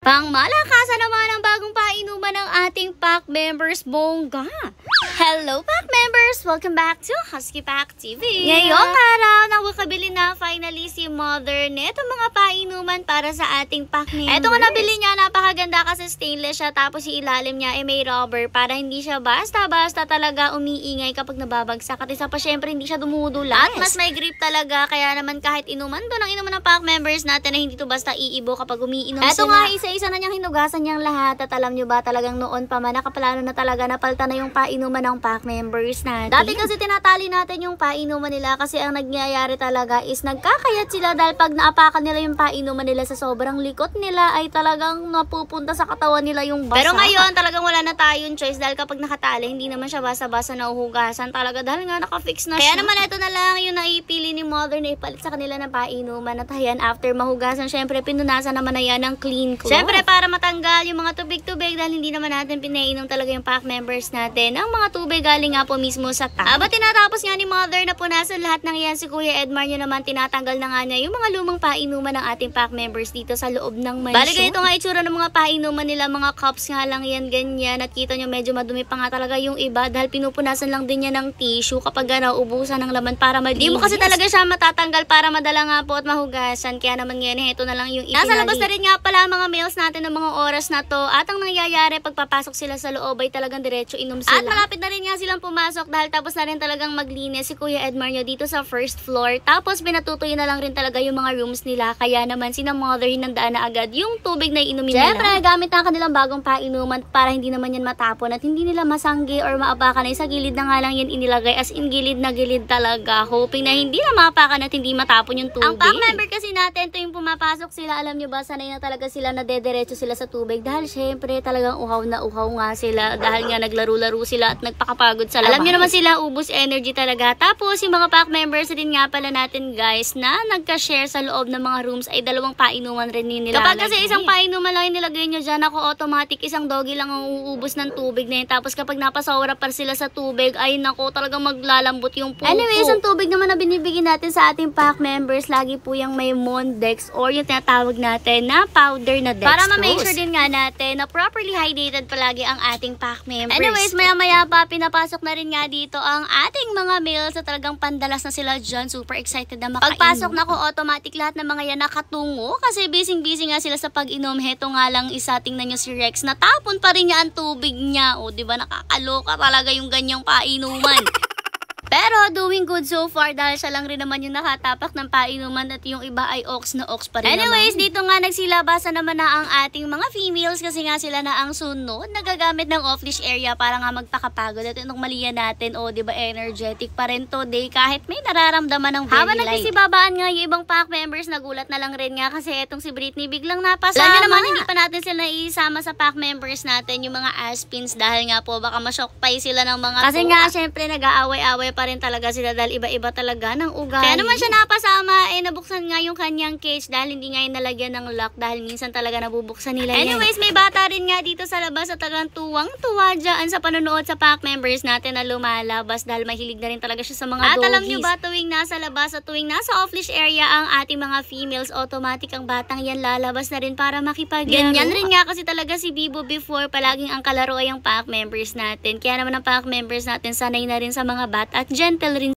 Pangmalakasan naman ang bagong painuman ng ating pack members, bongga! Hello pack members! Welcome back to Husky Pack TV! Ngayong araw, nakakabili na finally si Mother netong mga painuman para sa ating pack members. Ito nga nabili niya, napakaganda kasi stainless siya, tapos yung ilalim niya ay may rubber para hindi siya basta-basta talaga umiingay kapag nababagsak. At isa pa syempre hindi siya dumudulas. At mas may grip talaga, kaya naman kahit inuman to ng inuman ng pack members natin na hindi to basta iibo kapag umiinom Eto sila. nga, isa na niyang hinugasan niyang lahat. At alam niyo ba talagang noon pa man nakaplano na talaga napalta na yung painuman ng pack members natin. Dati kasi tinatali natin yung painuman nila kasi ang nagyayari talaga is nagkakayat sila dahil pag naapakan nila yung painuman nila sa sobrang likot nila ay talagang napupunta sa katawan nila yung basa. Pero ngayon talagang wala na tayong choice dahil kapag nakatali hindi naman siya basa-basa na uhugasan talaga dahil nga nakafix na siya. Kaya naman ito na lang yung naipili ni Mother na ipalit sa kanila ng painuman at ayan, after mahugasan syempre pinunasan naman na yan ng clean cloth. Syempre para matanggal yung mga tubig-tubig dahil hindi naman natin pinainom talaga yung pack members natin. Ang mga tubig galing nga po mismo sa tap. Aba tinatapos nga ni Mother na punasan lahat ng yan, si Kuya Edmar nyo naman tinatanggal na nga niya yung mga lumang painuman ng ating pack members dito sa loob ng mansion. Bali ganito nga itsura ng mga painuman nila, mga cups nga lang yan ganyan at kita nyo medyo madumi pa nga talaga yung iba dahil pinupunasan lang din yan ng tissue kapag nauubusan ng laman para malinis. Di mo kasi talaga siya matatanggal para madala nga po at mahugasan, kaya naman ngayon ito na lang yung ipinali. Nasa labas na rin nga pala mga meals natin ng mga oras na to at ang nangyayari pagpapasok sila sa loob ay talagang diretso inom sila. At malapit na rin nga silang pumasok dahil tapos na rin talagang maglinis si Kuya Edmar nyo dito sa first floor. Tapos binatutuyo na lang rin talaga yung mga rooms nila, kaya naman sina Mother hinandaan na agad yung tubig na inumin nila. Siyempre, gamit na kanilang bagong painuman para hindi naman yan matapon at hindi nila masanggi or maapakan ay sa gilid na nga lang yan inilagay, as in gilid na gilid talaga, hoping na hindi na maapakan at hindi matapon yung tubig. Ang pack member kasi natin, to yung pumapasok sila, alam nyo ba, sanay na talaga sila na dediretso sila sa tubig dahil syempre talagang uhaw na uhaw nga sila dahil nga naglaro-laro sila at nagpakapagod sa labas. Alam nyo naman sila, ubos energy talaga. Tapos yung mga pack members din nga pala natin guys na nagka-share sa loob ng mga rooms ay dalawang painuman rin nila. Kapag kasi isang painuman lang yung nilagay nyo dyan, ako automatic isang doggy lang ang uubos ng tubig na yun. Tapos kapag napasawra pa sila sa tubig, ay nako talagang maglalambot yung pupo. Anyways, ang tubig naman na binibigyan natin sa ating pack members, lagi po yung may Mondex or yung tinatawag natin na powder na dextrose. Para ma-make sure din nga natin na properly hydrated palagi ang ating pack members. Anyways, maya-maya pa, pinapasok na rin nga dito ang ating mga meals at talagang pandalas na sila dyan. Super excited na makainom. Pagpasok na ko, automatic lahat ng mga yan nakatungo kasi busy-busy nga sila sa pag-inom. Heto nga lang isa, tingnan nyo si Rex, natapon pa rin niya ang tubig niya. O, diba nakakaloka talaga yung ganyang painuman. Pero doing good so far dahil siya lang rin naman yung nakatapak ng painuman at yung iba ay ox na ox pa rin. Anyways, dito nga nagsilabasan naman na ang ating mga females kasi nga sila na ang sunod nagagamit ng off-leash area para nga magpakapagod. At itong maliya natin, o diba energetic pa rin today kahit may nararamdaman ng very Habang light. nagsisibabaan nga yung ibang pack members, nagulat na lang rin nga kasi itong si Britney biglang napasama. Alam nyo naman, hindi pa natin sila naisama sa pack members natin, yung mga aspins, dahil nga po baka ma-shockpay sila ng mga Kasi tuwa. nga, syempre, nag-aaway-aaway pa rin talaga sila dahil iba-iba talaga ng ugali. Kaya naman siya napasama, nabuksan nga yung kanyang cage dahil hindi nga yung nalagyan ng lock dahil minsan talaga nabubuksan nila yan. Anyways, may bata rin nga dito sa labas at talagang tuwang-tuwa dyan sa panonood sa pack members natin na lumalabas dahil mahilig na rin talaga siya sa mga At doggies. alam nyo ba, tuwing nasa labas at tuwing nasa off-leash area ang ating mga females, automatic ang batang yan lalabas na rin para makipaglaro. Ganyan rin nga kasi talaga si Bibo before, palaging ang kalaro ay ang pack members natin. Kaya naman ang pack members natin sanay na rin sa mga bat at gentle rin